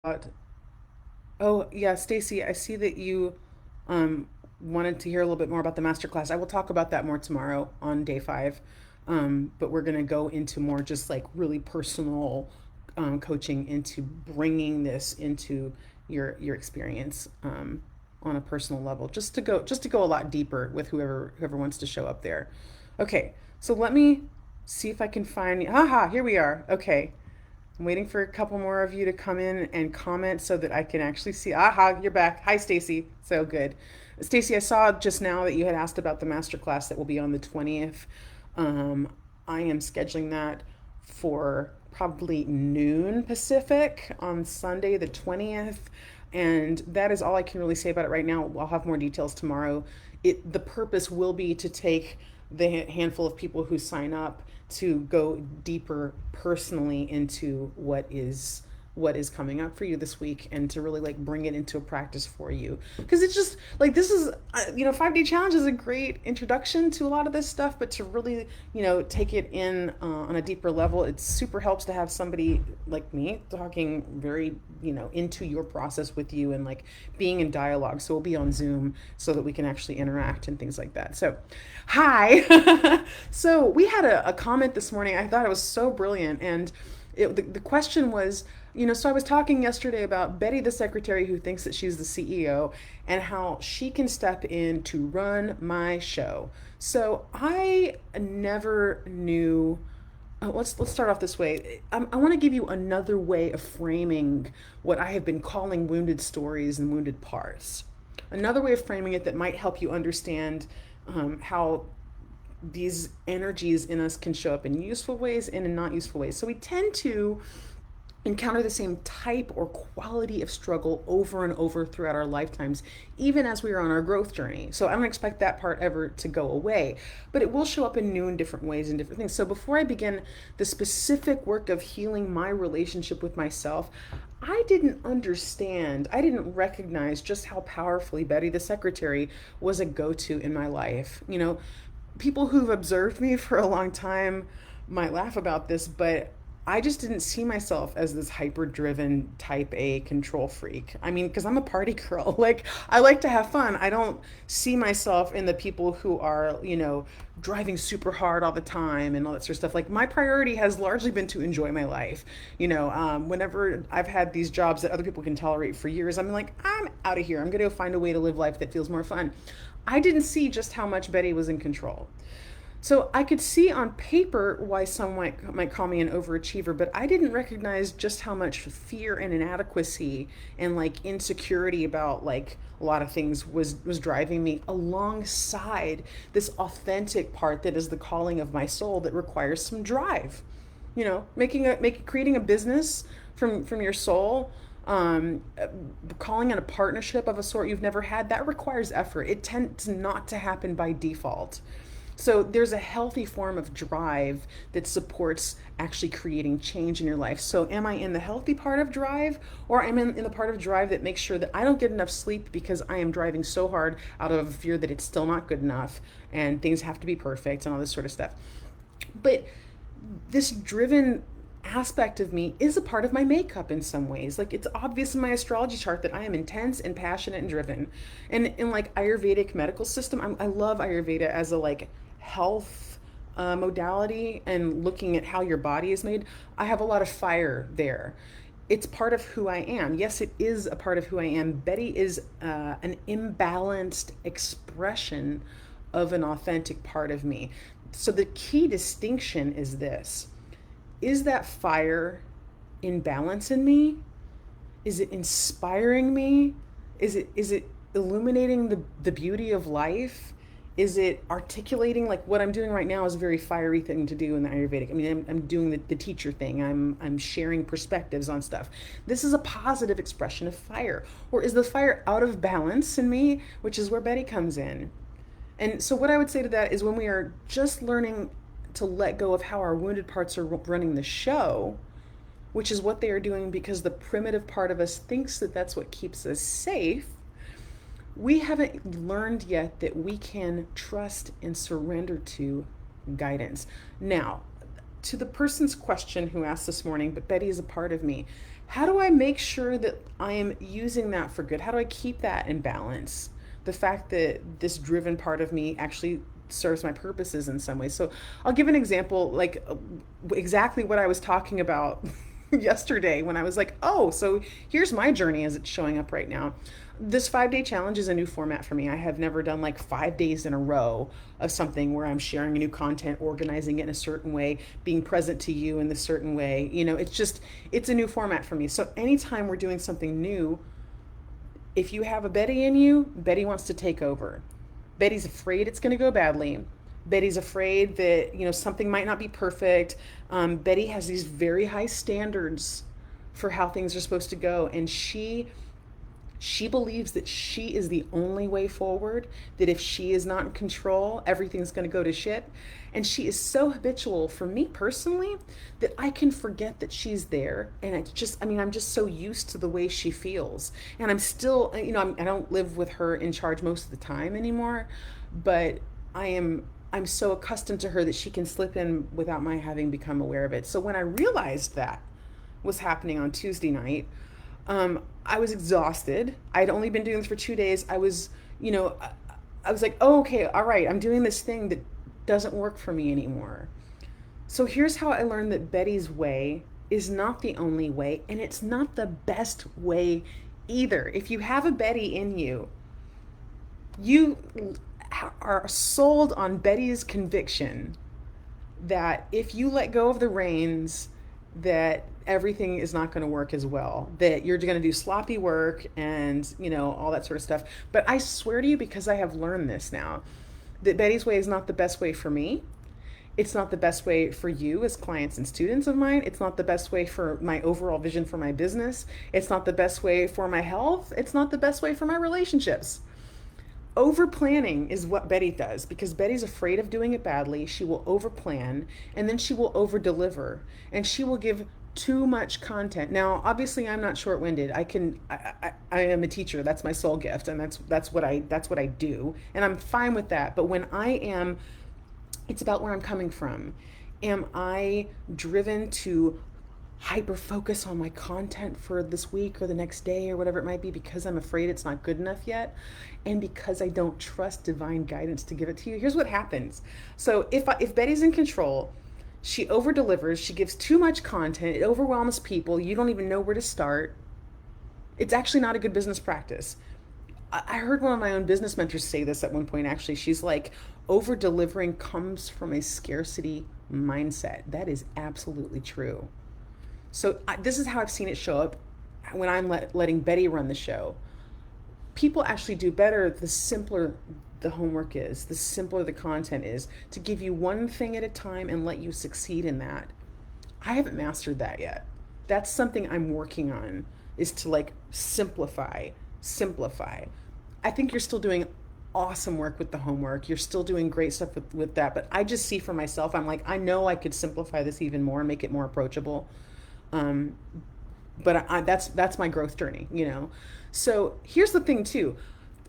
But oh yeah, Stacy, I see that you um wanted to hear a little bit more about the masterclass. I will talk about that more tomorrow on day 5. But we're gonna go into more just like really personal coaching into bringing this into your experience on a personal level, just to go a lot deeper with whoever wants to show up there. Okay, so let me see if I can find. Haha, here we are. Okay. I'm waiting for a couple more of you to come in and comment so that I can actually see. Aha, you're back. Hi, Stacy. So good. Stacy, I saw just now that you had asked about the masterclass that will be on the 20th. Um, I am scheduling that for probably noon Pacific on Sunday, the 20th. And that is all I can really say about it right now. I'll have more details tomorrow. The purpose will be to take the handful of people who sign up to go deeper personally into what is coming up for you this week, and to really like bring it into a practice for you, because it's just like this is 5-day challenge is a great introduction to a lot of this stuff, but to really take it in on a deeper level, it super helps to have somebody like me talking very into your process with you, and like being in dialogue. So we'll be on Zoom so that we can actually interact and things like that. So hi. So we had a comment this morning. I thought it was so brilliant. And the question was, so I was talking yesterday about Betty, the secretary who thinks that she's the CEO, and how she can step in to run my show. So I never knew. Let's start off this way. I want to give you another way of framing what I have been calling wounded stories and wounded parts. Another way of framing it that might help you understand how these energies in us can show up in useful ways and in not useful ways. So we tend to encounter the same type or quality of struggle over and over throughout our lifetimes, even as we are on our growth journey. So I don't expect that part ever to go away, but it will show up in new and different ways and different things. So before I begin the specific work of healing my relationship with myself, I didn't understand, I didn't recognize just how powerfully Betty the secretary was a go to in my life. People who've observed me for a long time might laugh about this, but I just didn't see myself as this hyper driven type A control freak. I mean, because I'm a party girl. Like, I like to have fun. I don't see myself in the people who are, driving super hard all the time and all that sort of stuff. Like, my priority has largely been to enjoy my life. Whenever I've had these jobs that other people can tolerate for years, I'm like, I'm out of here. I'm going to find a way to live life that feels more fun. I didn't see just how much Betty was in control. So I could see on paper why some might call me an overachiever, but I didn't recognize just how much fear and inadequacy and like insecurity about like a lot of things was driving me, alongside this authentic part that is the calling of my soul that requires some drive. Creating a business from your soul, calling in a partnership of a sort you've never had, that requires effort. It tends not to happen by default. So there's a healthy form of drive that supports actually creating change in your life. So am I in the healthy part of drive, or am I in the part of drive that makes sure that I don't get enough sleep because I am driving so hard out of fear that it's still not good enough and things have to be perfect and all this sort of stuff. But this driven aspect of me is a part of my makeup in some ways. Like, it's obvious in my astrology chart that I am intense and passionate and driven. And in like Ayurvedic medical system, I love Ayurveda as a like health modality, and looking at how your body is made. I have a lot of fire there. It's part of who I am. Yes, it is a part of who I am. Betty is an imbalanced expression of an authentic part of me. So the key distinction is this: is that fire in balance in me? Is it inspiring me? Is it illuminating the beauty of life? Is it articulating, like what I'm doing right now is a very fiery thing to do in the Ayurvedic. I mean, I'm doing the teacher thing. I'm sharing perspectives on stuff. This is a positive expression of fire. Or is the fire out of balance in me, which is where Betty comes in? And so what I would say to that is, when we are just learning to let go of how our wounded parts are running the show, which is what they are doing because the primitive part of us thinks that that's what keeps us safe, we haven't learned yet that we can trust and surrender to guidance. Now, to the person's question who asked this morning, but Betty is a part of me. how do I make sure that I am using that for good? How do I keep that in balance? The fact that this driven part of me actually serves my purposes in some way. So I'll give an example, like exactly what I was talking about yesterday when I was like, oh, so here's my journey as it's showing up right now. This 5 day challenge is a new format for me. I have never done like 5 days in a row of something where I'm sharing new content, organizing it in a certain way, being present to you in this certain way. It's a new format for me. So anytime we're doing something new, if you have a Betty in you, Betty wants to take over. Betty's afraid it's going to go badly. Betty's afraid that something might not be perfect. Betty has these very high standards for how things are supposed to go, and she believes that she is the only way forward, that if she is not in control, everything's going to go to shit. And she is so habitual for me personally that I can forget that she's there. And I'm just so used to the way she feels. And I'm still, I don't live with her in charge most of the time anymore, but I'm so accustomed to her that she can slip in without my having become aware of it. So when I realized that was happening on Tuesday night, I was exhausted. I'd only been doing this for 2 days. I was like, oh, okay, all right, I'm doing this thing that doesn't work for me anymore. So here's how I learned that Betty's way is not the only way, and it's not the best way either. If you have a Betty in you, you are sold on Betty's conviction that if you let go of the reins, that everything is not going to work as well, that you're going to do sloppy work and all that sort of stuff. But I swear to you, because I have learned this now, that Betty's way is not the best way for me. It's not the best way for you as clients and students of mine. It's not the best way for my overall vision for my business. It's not the best way for my health. It's not the best way for my relationships. Over planning is what Betty does, because Betty's afraid of doing it badly. She will over plan, and then she will over deliver, and she will give too much content. Now, obviously, I'm not short-winded. I am a teacher. That's my sole gift, and that's what I do, and I'm fine with that. But when I am, it's about where I'm coming from. Am I driven to hyper focus on my content for this week or the next day or whatever it might be, because I'm afraid it's not good enough yet, and because I don't trust divine guidance to give it to you? Here's what happens. So if Betty's in control, she over delivers, she gives too much content, it overwhelms people, you don't even know where to start. It's actually not a good business practice. I heard one of my own business mentors say this at one point. Actually, she's like, over delivering comes from a scarcity mindset. That is absolutely true. So this is how I've seen it show up when I'm letting Betty run the show. People actually do better the simpler the homework is, the simpler the content is, to give you one thing at a time and let you succeed in that. I haven't mastered that yet. That's something I'm working on, is to like simplify. I think you're still doing awesome work with the homework. You're still doing great stuff with that. But I just see for myself, I'm like, I know I could simplify this even more and make it more approachable. Um, but that's my growth journey. So here's the thing too.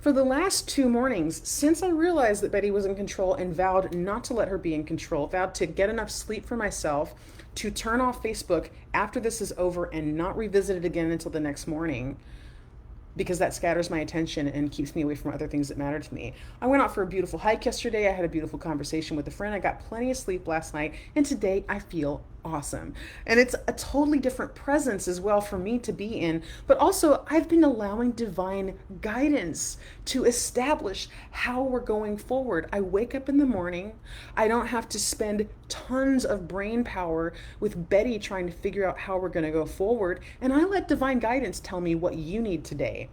For the last 2 mornings, since I realized that Betty was in control and vowed not to let her be in control, vowed to get enough sleep for myself, to turn off Facebook after this is over and not revisit it again until the next morning, because that scatters my attention and keeps me away from other things that matter to me. I went out for a beautiful hike yesterday. I had a beautiful conversation with a friend. I got plenty of sleep last night, and today I feel awesome. And it's a totally different presence as well for me to be in. But also, I've been allowing divine guidance to establish how we're going forward. I wake up in the morning. I don't have to spend tons of brain power with Betty trying to figure out how we're going to go forward. And I let divine guidance tell me what you need today,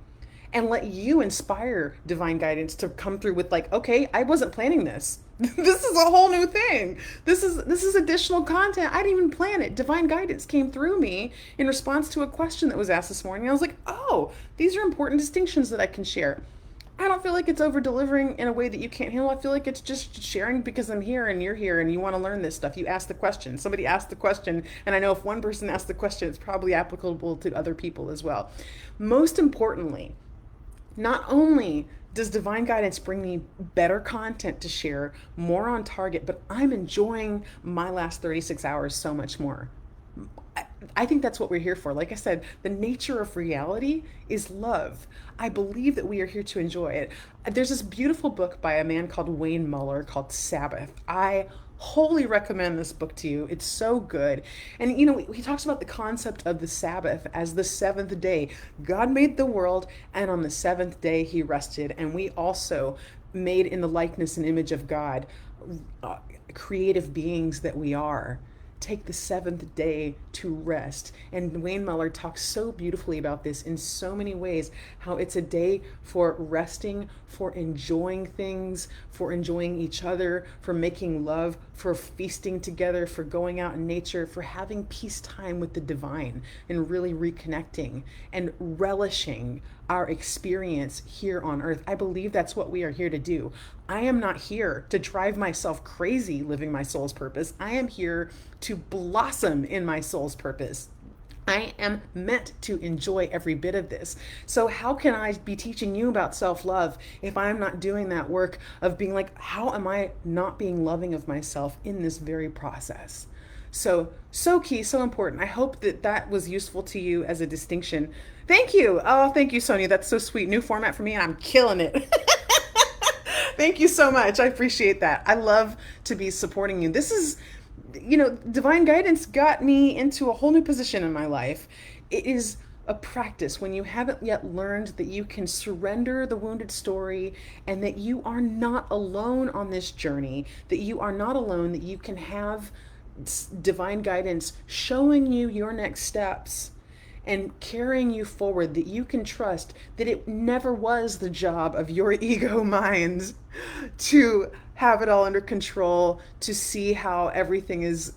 and let you inspire divine guidance to come through with like, okay, I wasn't planning this. This is a whole new thing. This is additional content. I didn't even plan it. Divine guidance came through me in response to a question that was asked this morning. I was like, oh, these are important distinctions that I can share. I don't feel like it's over delivering in a way that you can't handle. I feel like it's just sharing because I'm here and you're here and you want to learn this stuff. You ask the question. Somebody asked the question, and I know if one person asked the question, it's probably applicable to other people as well. Most importantly, not only does divine guidance bring me better content to share, more on target, but I'm enjoying my last 36 hours so much more. I think that's what we're here for. Like I said, the nature of reality is love. I believe that we are here to enjoy it. There's this beautiful book by a man called Wayne Muller called Sabbath. I wholly recommend this book to you. It's so good. And he talks about the concept of the Sabbath as the seventh day. God made the world, and on the seventh day he rested. And we also, made in the likeness and image of God, uh, creative beings that we are, take the seventh day to rest. And Wayne Muller talks so beautifully about this in so many ways, how it's a day for resting, for enjoying things, for enjoying each other, for making love, for feasting together, for going out in nature, for having peace time with the divine and really reconnecting and relishing our experience here on earth. I believe that's what we are here to do. I am not here to drive myself crazy living my soul's purpose. I am here to blossom in my soul's purpose. I am meant to enjoy every bit of this. So, how can I be teaching you about self love if I'm not doing that work of being like, how am I not being loving of myself in this very process? So, so key, so important. I hope that that was useful to you as a distinction. Thank you. Oh, thank you, Sonia. That's so sweet. New format for me, and I'm killing it. Thank you so much. I appreciate that. I love to be supporting you. This is, divine guidance got me into a whole new position in my life. It is a practice when you haven't yet learned that you can surrender the wounded story and that you are not alone on this journey, that you are not alone, that you can have divine guidance showing you your next steps and carrying you forward, that you can trust that it never was the job of your ego mind to have it all under control, to see how everything is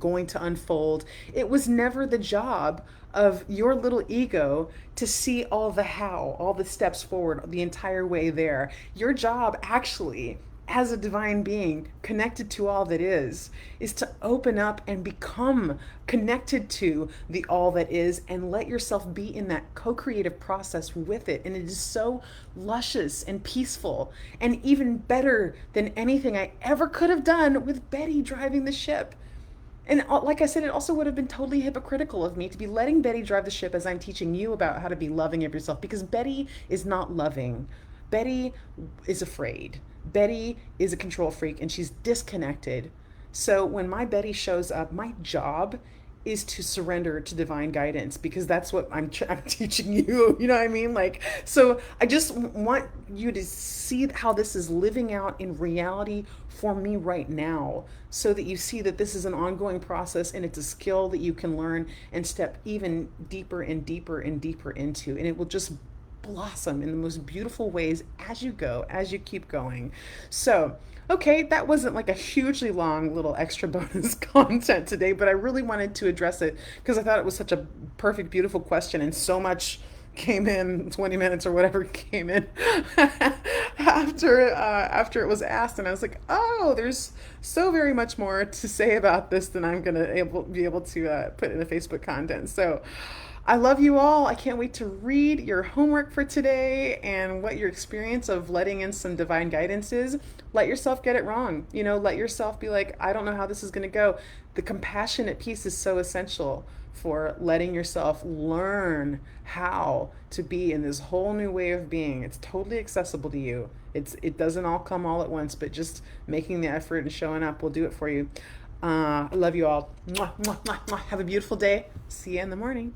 going to unfold. It was never the job of your little ego to see all the how, all the steps forward, the entire way there. Your job actually, as a divine being connected to all that is to open up and become connected to the all that is and let yourself be in that co-creative process with it. And it is so luscious and peaceful and even better than anything I ever could have done with Betty driving the ship. And like I said, it also would have been totally hypocritical of me to be letting Betty drive the ship as I'm teaching you about how to be loving of yourself, because Betty is not loving. Betty is afraid. Betty is a control freak and she's disconnected. So when my Betty shows up, my job is to surrender to divine guidance, because that's what I'm teaching you. You know what I mean? Like, so I just want you to see how this is living out in reality for me right now, so that you see that this is an ongoing process and it's a skill that you can learn and step even deeper and deeper and deeper into. And it will just blossom in the most beautiful ways as you go, as you keep going. So, okay, that wasn't like a hugely long little extra bonus content today, but I really wanted to address it because I thought it was such a perfect, beautiful question, and so much came in, 20 minutes or whatever came in after it was asked, and I was like, oh, there's so very much more to say about this than I'm gonna be able to put in the Facebook content. So I love you all. I can't wait to read your homework for today and what your experience of letting in some divine guidance is. Let yourself get it wrong. Let yourself be like, I don't know how this is going to go. The compassionate piece is so essential for letting yourself learn how to be in this whole new way of being. It's totally accessible to you. It doesn't all come all at once, but just making the effort and showing up will do it for you. I love you all. Mwah, mwah, mwah, mwah. Have a beautiful day. See you in the morning.